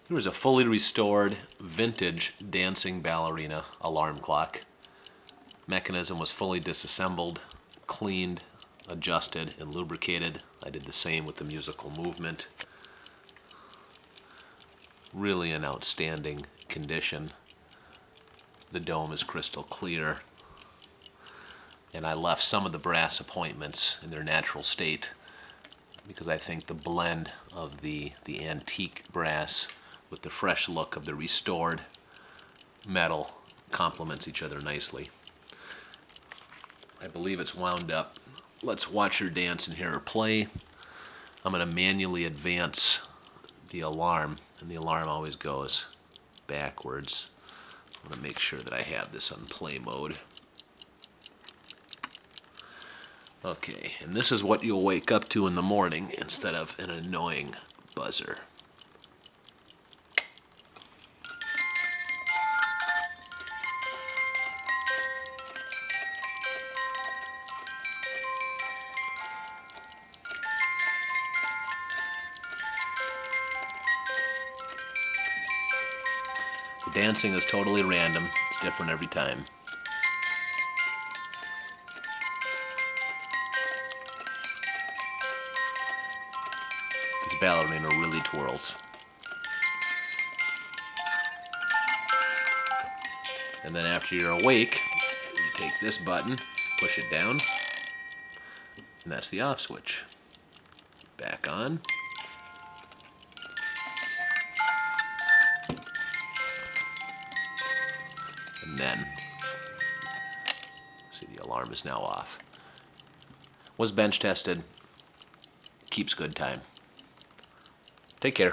Here was a fully restored vintage dancing ballerina alarm clock. Mechanism was fully disassembled, cleaned, adjusted, and lubricated. I did the same with the musical movement. Really in outstanding condition. The dome is crystal clear. And I left some of the brass appointments in their natural state because I think the blend of the antique brass with the fresh look of the restored metal complements each other nicely. I believe it's wound up. Let's watch her dance and hear her play. I'm going to manually advance the alarm, and the alarm always goes backwards. I'm going to make sure that I have this on play mode. Okay, and this is what you'll wake up to in the morning instead of an annoying buzzer. The dancing is totally random. It's different every time. This ballerina really twirls. And then after you're awake, you take this button, push it down, and that's the off switch. Back on. And then, see, the alarm is now off. Was bench tested. Keeps good time. Take care.